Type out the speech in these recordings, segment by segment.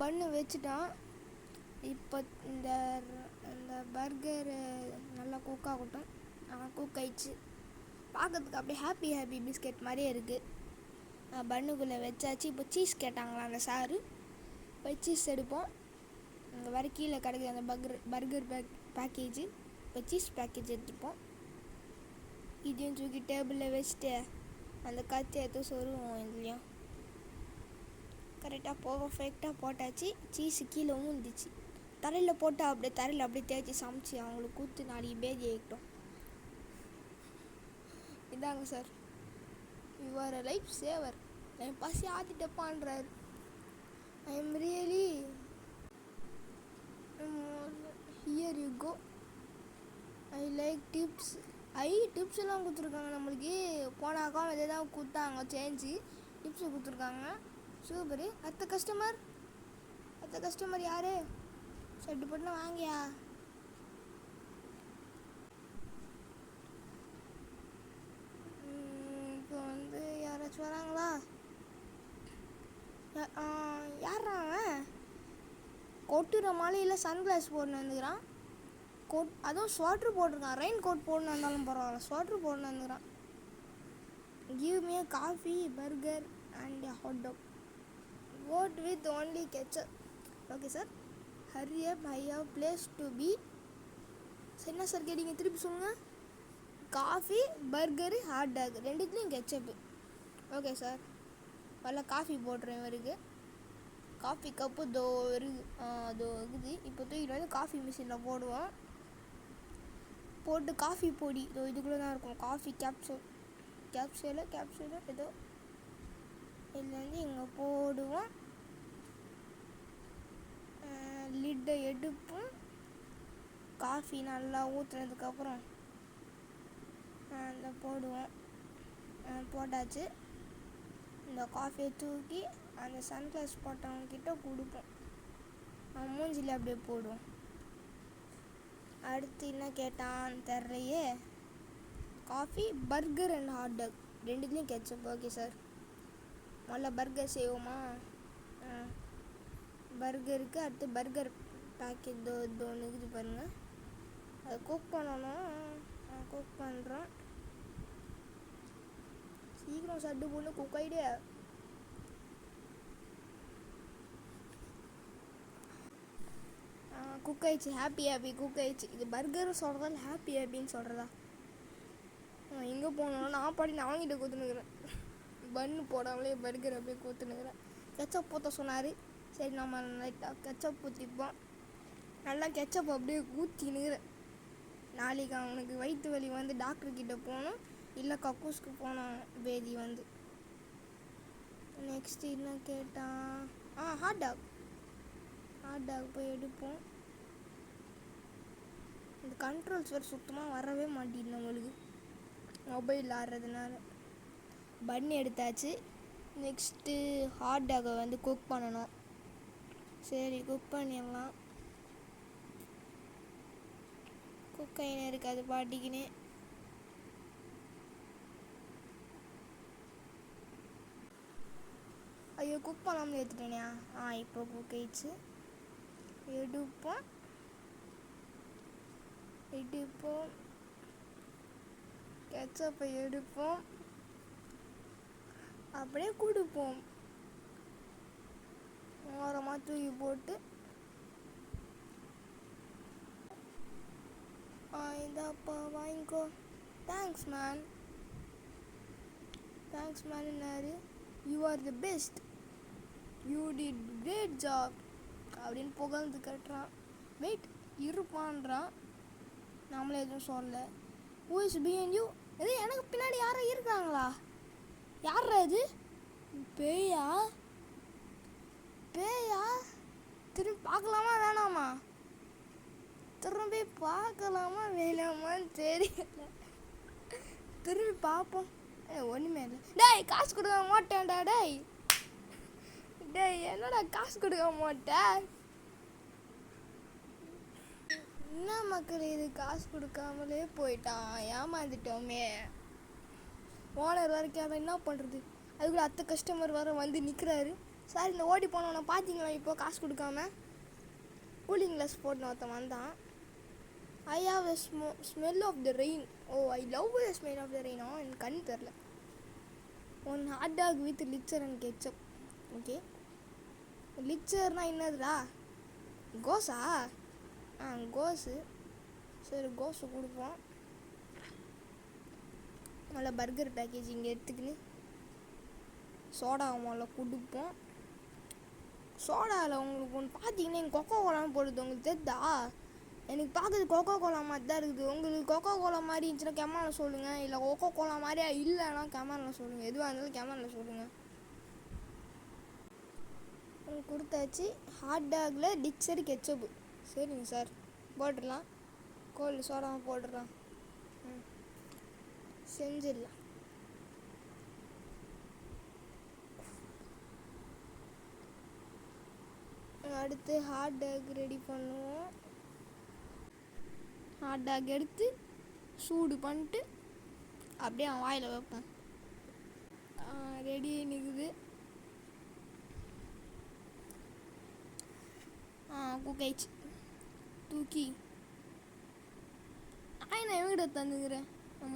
பன்னு வச்சுட்டான். இப்போ இந்த இந்த பர்கரு நல்லா குக் ஆகட்டும். குக் ஆயிடுச்சு. பார்க்கறதுக்கு அப்படியே ஹாப்பி பிஸ்கெட் மாதிரியே இருக்குது. பன்னுக்குள்ளே வச்சாச்சு. இப்போ சீஸ் கேட்டாங்களா அந்த சாரு. இப்போ சீஸ் எடுப்போம். இங்கே வர கீழே கிடைக்குது அந்த பர்கர் பேக்கேஜு. இப்போ சீஸ் பேக்கேஜ் எடுத்துப்போம். இதையும் தூக்கி டேபிளில் வச்சுட்டு அந்த கத்தி எடுத்து சொருவோம். இதுலேயும் கரெக்டாக பர்ஃபெக்டாக போட்டாச்சு. சீஸு கீழே ஊந்துச்சு. தரையில் போட்டால் தரையில் அப்படியே தேய்ச்சி சமைச்சி அவங்களுக்கு கூத்து 4 பேஜி ஆகிட்டோம். இதாங்க சார், யுவர் லைஃப் சேவர். என் பசி ஆத்திட்டப்பான்றார். I am really here you go. I like tips. Tips எல்லாம் கொடுத்துருக்காங்க நம்மளுக்கு. போன அக்கௌண்ட் இதே தான் கொடுத்தாங்க, சேஞ்சு டிப்ஸு கொடுத்துருக்காங்க. சூப்பரு. அடுத்த கஸ்டமர் யார்? சட்டு போட்டுனா வாங்கியா. இப்போ வந்து யாராச்சும் வராங்களா? யாரா அவன்? கொட்டுற மழையில் சன்கிளாஸ் போட்டுன்னு வந்துக்கிறான். அதுவும் ஸ்வாட்ரு போட்டிருக்கான். ரெயின் கோட் போடணும் இருந்தாலும் பரவாயில்ல, ஸ்வாட்ரு போடணும் வந்துக்கிறான். Give me coffee, burger and hot dog. Vote with only ketchup. Okay sir. Hurry up, I have place to be. என்ன சார் கேட்டீங்க? திருப்பி சொல்லுங்கள். காஃபி, பர்கரு, ஹாட் டாக் ரெண்டுத்துலேயும் கெச்சப்பு. Okay sir. வரல காஃபி போடுறேன் இவருக்கு. காஃபி கப்பு தோ இருக்குது. இருக்குது. இப்போ தூக்கிட்டு வந்து காஃபி மிஷினில் போடுவோம். போட்டு காஃபி பொடி இதுக்குள்ளே தான் இருக்கும். காஃபி கேப்சூலு ஏதோ இதில் வந்து இங்கே போடுவோம். லிட்டை எடுப்போம். காஃபி நல்லா ஊற்றுனதுக்கப்புறம் அந்த போடுவோம். போட்டாச்சு. இந்த காஃபியை தூக்கி அந்த சன்கிளாஸ் போட்டவங்கக்கிட்ட கொடுப்போம். மூஞ்சில் அப்படியே போடுவோம். அடுத்து என்ன கேட்டான்னு தெரிலையே. Coffee, burger and hot dog ரெண்டுத்துலேயும் கெச்சப். Okay sir. முதல்ல பர்கர் செய்வோமா? பர்கருக்கு அடுத்து பர்கர் பேக்கெட் ஒன்று இருக்குது பாருங்கள். அதை குக் பண்ணணும். குக் பண்ணுறோம். சீக்கிரம் சட்டு பொண்ணு குக் ஆகிடு. குக் ஆயிடுச்சு. ஹாப்பி குக் ஆயிடுச்சு. இது பர்கரும் சொல்கிறதா இல்லை ஹாப்பின்னு சொல்கிறதா? எங்கே போனோம்? நான் அவங்ககிட்ட கூத்துனுக்குறேன். பன்னு போடாமலே பர்கர் அப்படியே கூத்துனுக்குறேன். கெச்சப் ஊற்ற சொன்னார். சரி நம்ம லைட்டாக கெச்சப் ஊற்றிப்போம். நல்லா கெச்சப் அப்படியே ஊற்றினுக்குறேன். நாளைக்கு அவனுக்கு வயிற்று வலி வந்து டாக்டர்கிட்ட போகணும், இல்லை கக்கூஸ்க்கு போனோம் பேதி வந்து. நெக்ஸ்ட் என்ன கேட்டான்? ஹாட் டாக் போய் எடுப்போம். இந்த கண்ட்ரோல்ஸ் வேறு சுத்தமாக வரவே மாட்டேங்குது நம்மளுக்கு மொபைல் ஆடுறதுனால. பன் எடுத்தாச்சு. நெக்ஸ்ட்டு ஹாட் டாகை வந்து குக் பண்ணணும். சரி குக் பண்ணிடலாம். குக் ஆகினே இருக்காது பாட்டிக்கினே. ஐயோ குக் பண்ணாமல் எடுத்துட்டேனே. இப்போ குக் ஆயிடுச்சு. எடுப்போம். கெச்சப்பை எடுப்போம். அப்படியே கொடுப்போம். ஓரமாக தூக்கி போட்டு இந்தாப்பா வாங்கிக்கோ. தேங்க்ஸ் மேன் என்னாரு? You are the best, you did great job அப்படின்னு புகழ்ந்து கட்டுறான். வெயிட் இருப்பான்றான். நம்மளே எதுவும் சொல்லலை. Who is behind you? இது எனக்கு பின்னாடி யாரோ இருக்காங்களா? யாரா இது? பேயா? திரும்பி பார்க்கலாமா வேணாமா? திரும்பி பார்க்கலாமா வேணாமான்னு தெரியல. திரும்பி பார்ப்போம். ஒன்றுமே இல்லை. டேய் காசு கொடுக்க மாட்டேன்டா. டேய் என்னடா காசு கொடுக்க மாட்டேன்? என்ன மக்கள் இது? காசு கொடுக்காமலே போயிட்டான். ஏமாந்துட்டோமே. ஓனர் வரைக்கும் அவன் என்ன பண்ணுறது? அதுக்குள்ளே அடுத்த கஸ்டமர் வர வந்து நிற்கிறாரு. சார் இந்த ஓடி போனவனை பார்த்தீங்களா? இப்போ காசு கொடுக்காம கூலிங் கிளாஸ் போட்டுன்னு ஒருத்தன் வந்தான். I have a smell of the rain. I love the smell of the rain. எனக்கு கண் தெரில. ஒன் ஹாட் டாக் வித் லிச்சர் அண்ட் கெச்சப். ஓகே. லிச்சர்னா என்னதுடா? கோஸா? கோஸு. சரி கோஸு கொடுப்போம். நல்லா பர்கர் பேக்கேஜ் இங்கே எடுத்துக்கின்னு சோடா முதல்ல கொடுப்போம். சோடாவில் உங்களுக்கு ஒன்று பார்த்தீங்கன்னா எனக்கு கொக்கோ கோலான்னு போடுது. உங்களுக்கு தெரியுதா? எனக்கு பார்க்குறது கொக்கோ கோலா மாதிரி தான் இருக்குது. உங்களுக்கு கொக்கோ கோலா மாதிரி இருந்துச்சுன்னா கேமராவில் சொல்லுங்கள். இல்லை கொக்கோ கோலா மாதிரியா இல்லைன்னா கேமராவில் சொல்லுங்கள். எதுவாக இருந்தாலும் கேமராவில் சொல்லுங்கள். கொடுத்தாச்சு. ஹாட் டாகில் டிக்ஸரு கெச்சப்பு. சரிங்க சார் போட்டுடலாம். கோல் சோடாமல் போடுறான். செஞ்சிடலாம். அடுத்து ஹாட் டாக் ரெடி பண்ணுவோம். ஹாட் டாக் எடுத்து சூடு பண்ணிட்டு அப்படியே அவன் வாயில் வைப்பேன். ரெடி நிற்குது. குக் ஆயிடுச்சு. தூக்கி நான் என்கிட்ட தந்துக்கிறேன்.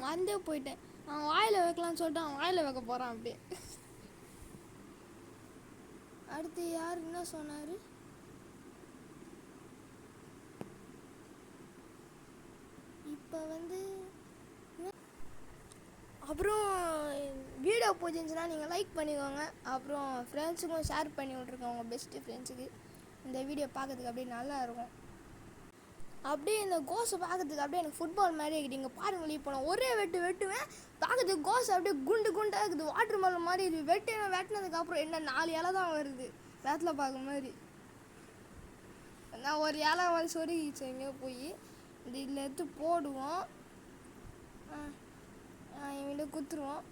மறந்தே போயிட்டேன். அவன் வாயில் வைக்கலான்னு சொல்லிட்டு அவன் வாயில் வைக்க போகிறான் அப்படியே. அடுத்து யார் என்ன சொன்னார்? இப்போ அப்புறம் வீடியோ பிடிச்சிருந்துச்சுன்னா நீங்கள் லைக் பண்ணிக்கோங்க. அப்புறம் ஃப்ரெண்ட்ஸுக்கும் ஷேர் பண்ணி விட்ருக்கோங்க, உங்கள் பெஸ்ட்டு ஃப்ரெண்ட்ஸுக்கு. இந்த வீடியோ பார்க்கறதுக்கு அப்படியே நல்லா இருக்கும். அப்படியே இந்த கோஸை பார்க்கறதுக்கு அப்படியே எனக்கு ஃபுட்பால் மாதிரி இருக்குது. இங்கே பாருங்கள், இப்போ நான் ஒரே வெட்டுவேன். பார்க்கறதுக்கு கோஸ் அப்படியே குண்டாக இருக்குது. வாட்டர் மெலன் மாதிரி இது வெட்டினதுக்கப்புறம் என்ன 4 இலை தான் வருது. வேத்தில் பார்க்க மாதிரி நான் ஒரு இலை வந்து சொருகிச்சு எங்கேயோ போய். இந்த இதில் எடுத்து போடுவோம். இவன்கிட்ட குத்துருவோம்.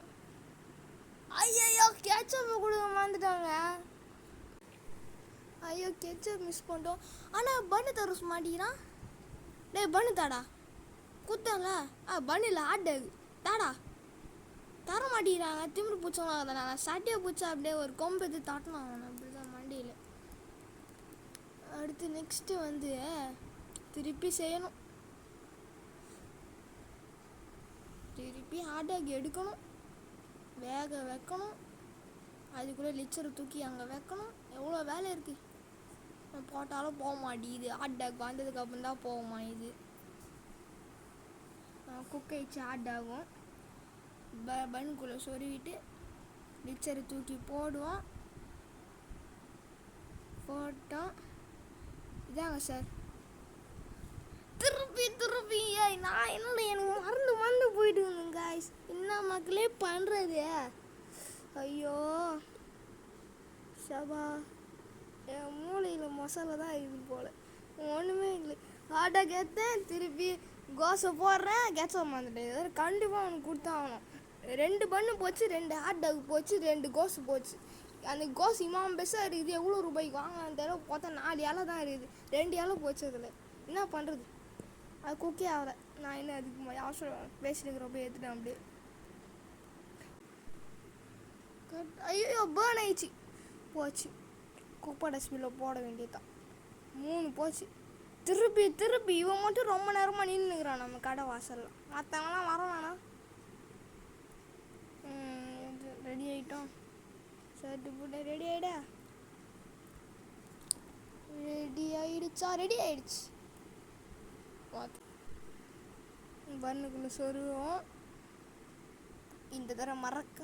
ஐயோ கெச்சப்பை கொடுக்க மறந்துட்டாங்க. ஐயோ கெச்சப் மிஸ் பண்ணிட்டோம். ஆனால் பண்ணு தர மாட்டேங்கிறான். டேய் பண்ணு தாடா. குத்தல பண்ணு இல்லை ஆட்டாகு தாடா. தர மாட்டேங்கிறாங்க. திமிரு பூச்சவங்க அதை நான் சட்டையை பூச்சா அப்படியே ஒரு கொம்பு எடுத்து தட்டணும் அவனை அப்படிதான் மண்டியில். அடுத்து நெக்ஸ்ட்டு திருப்பி செய்யணும். திருப்பி ஹாட்டாக் எடுக்கணும், வேக வைக்கணும், அதுக்குள்ளே லிச்சரை தூக்கி அங்கே வைக்கணும். எவ்வளோ வேலை இருக்குது. போட்டாலும் போக மாட்டேங்குது. ஹாட்டாக் வந்ததுக்கப்புறம் தான் போகுமா இது. குக் ஆயிடுச்சு ஹாட்டாகும். பன்னுக்குள்ளே சொருவிட்டு லிச்சரை தூக்கி போடுவோம். போட்டோம். இதாங்க சார். திருப்பி நான் என்னோட எனக்கு மறந்து போயிடுங்க காய்ஸ். என்ன மக்களே பண்ணுறது. ஐயோ சபா, என் மூளையில் மசாலா தான் இருக்குது போல். ஒன்றுமே இல்லை. ஹாட்டாக ஏற்றேன், திருப்பி கோஸை போடுறேன். கெச்ச மறந்துட்டேன். கண்டிப்பாக அவனுக்கு கொடுத்தாகணும். 2 பண்ணு போச்சு, 2 ஹாட்டாக் போச்சு, 2 கோஸ் போச்சு. அந்த கோஸ் இமாம் பெருசாக இருக்குது. எவ்வளோ ரூபாய்க்கு வாங்கலான்னு தெரியல. பார்த்தா 4 இலை தான் இருக்குது. 2 இலை போச்சு. அதில் என்ன பண்ணுறது? அது குக்கே ஆகலை. நான் என்ன அதுக்கு அவசரம் பேசிட்டுக்கிறப்ப ஏற்றுட்டேன் அப்படியே. ஐயோ பேர்ன் ஆயிடுச்சு. போச்சு. குப்பை டஸ்ட்பினில் போட வேண்டியதுதான். 3 போச்சு. திருப்பி இவன் மட்டும் ரொம்ப நேரமாக நின்றுக்கிறான் நம்ம கடை வாசலில். மற்றவங்களாம் வர வேணாம். ரெடி ஆகிட்டோம். சர்ட்டு போட்டு ரெடி ஆகிடா. ரெடி ஆயிடுச்சு. பண்ணுக்குள்ளே சொருவோம். இந்த தடவை மறக்க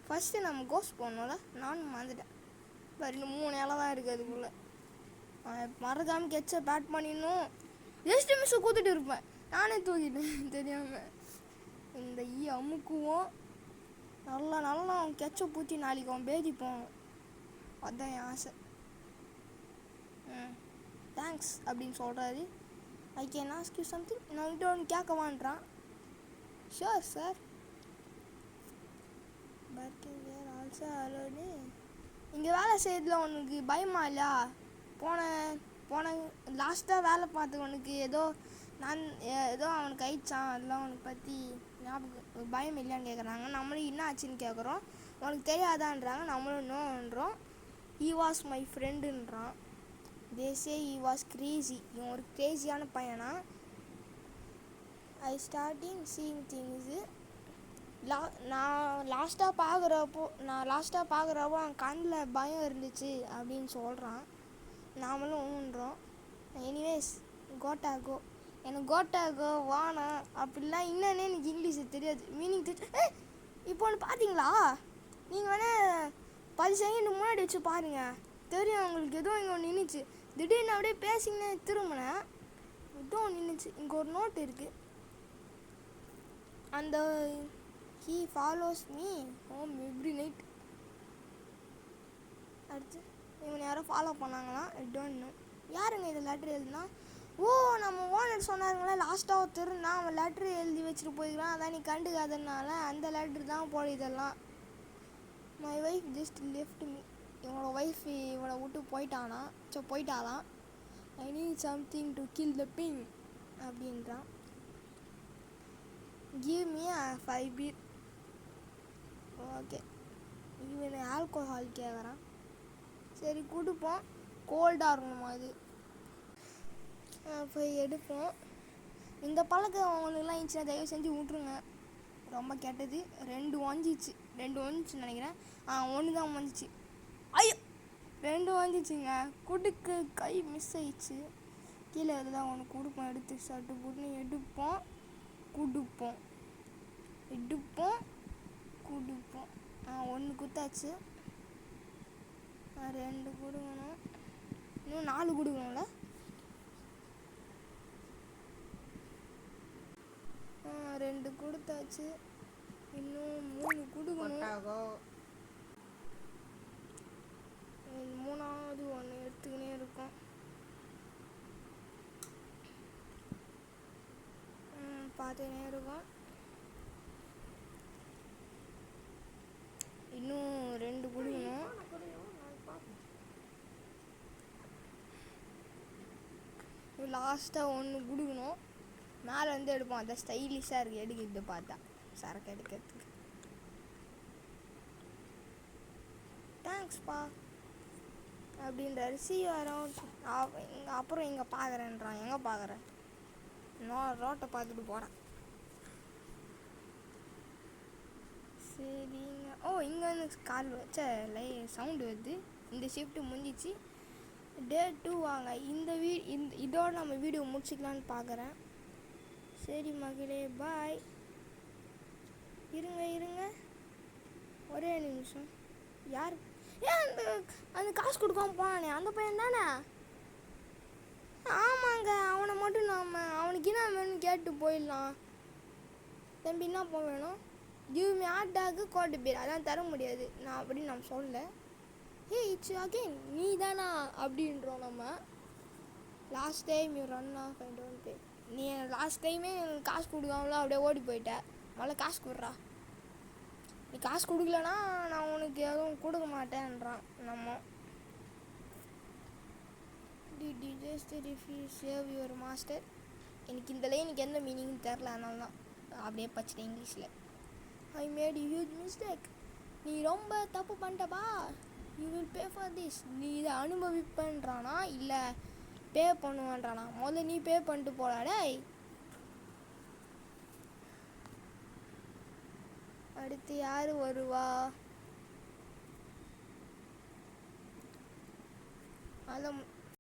ஃபஸ்ட்டு நம்ம கோஸ் போடணும்ல. நானும் மறந்துட்டேன். இன்னும் 3 இலை தான் இருக்குது. அதுக்குள்ளே மறக்காமல் கெச்சப் ஆட் பண்ணிடணும். ஜஸ்ட் மிஸ்ஸை கூத்துட்டு இருப்பேன். நானே தூக்கிட்டேன் தெரியாமல். இந்த அமுக்குவோம். நல்லா கெச்சப் பூச்சி நாளைக்கு அவன் பேதி போகணும். அதுதான் என் ஆசை. தேங்க்ஸ் அப்படின்னு சொல்கிறாரு. I can ask you something. நான் கிட்ட ஒன்று கேட்கவான்றான். Sure sir. Parking were also allowed. இங்கே வேலை செய்யறதுல உனக்கு பயமா இல்லையா? போன லாஸ்ட்டாக வேலை பார்த்தவனுக்கு ஏதோ அவனுக்கு ஆயிடுச்சான். அதெல்லாம் உனக்கு பற்றி ஞாபகம் பயம் இல்லையான்னு கேட்குறாங்க. நம்மளும் என்ன ஆச்சுன்னு கேட்குறோம். உனக்கு தெரியாதான்றாங்க. நம்மளும் நோன்றோம். ஹி வாஸ் மை ஃப்ரெண்டுன்றான். They say he was crazy. இவன் ஒரு கிரேசியான பையனா. I starting seeing things. நான் லாஸ்ட்டாக பார்க்குறப்போ அவன் கண்ணில் பயம் இருந்துச்சு அப்படின்னு சொல்கிறான். நாமளும் ஒன்றுன்றோம். எனிவேஸ் கோட்டாகோ. எனக்கு கோட்டாகோ வானா அப்படிலாம் என்னன்னே எனக்கு இங்கிலீஷு தெரியாது. மீனிங் தெரிஞ்சு இப்போ ஒன்று பார்த்தீங்களா? நீங்கள் வேணால் 10 செகண்ட் முன்னாடி வச்சு பாருங்கள். தெரியும் உங்களுக்கு. எதுவும் இங்கே ஒன்று நின்றுச்சு. திடீர்னு அப்படியே பேசிங்கன்னு திரும்பினேன். எதுவும் நின்றுச்சு. இங்கே ஒரு நோட் இருக்குது. அந்த he follows me home every night. அடுத்து இவனை யாரோ ஃபாலோ பண்ணாங்களாம். I don't know. யாருங்க இது லெட்டர் எழுதுனா? ஓ நம்ம ஓனர் முன்னாடி சொன்னாருங்களா லாஸ்ட்டாக ஒருத்தர் நான் அவன் லெட்ரு எழுதி வச்சுட்டு போய்க்கிறான், அதான் நீ கண்டுக்காதனால அந்த லெட்ரு தான் போல இதெல்லாம். My wife just left me. இவனோட ஒய்ஃப் இவனை விட்டு போயிட்டாலாம். I need something to kill the ping அப்படின்றான். Give me 5 beer. ஓகே, இவனை ஆல்கோஹால் கேட்குறான். சரி கொடுப்போம். கோல்டாக இருக்கணுமா இது, போய் எடுப்போம். இந்த பழக்கம் அவங்களுக்குலாம் இருந்துச்சுன்னா தயவு செஞ்சு விட்ருங்க, ரொம்ப கெட்டது. 2 வந்துச்சு நினைக்கிறேன். 1 தான் வந்துச்சு. ஐயோ 2 வந்துச்சுங்க. குடுக்கு கை மிஸ் ஆயிடுச்சு. கீழே இதுதான் ஒன்று கொடுப்போம். எடுத்து சட்டு போட்டு எடுப்போம் கொடுப்போம். 1 குத்தாச்சு. 2 கொடுக்கணும். இன்னும் 4 கொடுக்கணும்ல. 2 கொடுத்தாச்சு. இன்னும் 3 கொடுக்கணும். 3வது ஒன்று எடுத்துக்கினே இருக்கும். பார்த்துக்கினே இருக்கும். இன்னும் 2 கொடுக்கணும். லாஸ்ட்டாக 1 கொடுக்கணும். மேலே வந்து எடுப்போம். அதை ஸ்டைலிஷாக இருக்குது எடுக்கிறது பார்த்தா, சரக்கு எடுக்கிறதுக்கு. தேங்க்ஸ்ப்பா அப்படின்றாரு. அப்புறம் இங்கே பார்க்குறேன்றான். எங்கே பார்க்குறேன்? நான் ரோட்டை பார்த்துட்டு போகிறேன். சரிங்க. இங்கே வந்து கால் வச்ச சவுண்டு வருது. இந்த ஷிஃப்ட்டு முடிஞ்சிச்சு. Day 2 வாங்க. இதோட நம்ம வீடியோ முடிச்சிக்கலான்னு பார்க்குறேன். சரி மகளே, பாய். இருங்க ஒரே நிமிஷம். யார் அந்த காசு கொடுக்காம போனானே அந்த பையன் தானே? ஆமாங்க, அவனை மட்டும் அவனுக்கு என்ன வேணும்னு கேட்டு போயிடலாம். தம்பி என்ன போக வேணும்? Give me hot dog cold beer. அதான் தர முடியாது நான் அப்படின்னு நம்ம சொல்லலை. இட்ஸ் அகெயின் நீ தானா அப்படின்றோம் நம்ம. Last time you run off I don't pay. நீ லாஸ்ட் டைமே காசு கொடுக்காமலாம் அப்படியே ஓடி போயிட்ட. முதல்ல காசு கொடுறா. நீ காசு கொடுக்கலனா நான் உனக்கு எதுவும் கொடுக்க மாட்டேன்றான் நம்ம. Did you just save your master? எனக்கு இந்த லைனுக்கு எந்த மீனிங்னு தெரில, அதனால தான் அப்படியே படிச்சிட்டேன் இங்கிலீஷில். I made huge mistake. நீ ரொம்ப தப்பு பண்ணிட்டப்பா. You will pay for this. நீ இதை அனுபவிப்பேன்றானா இல்லை பே பண்ணுவேன்றானா? முதல்ல நீ பே பண்ணிட்டு போடாடே. அடுத்து யார் வருவா? அதில்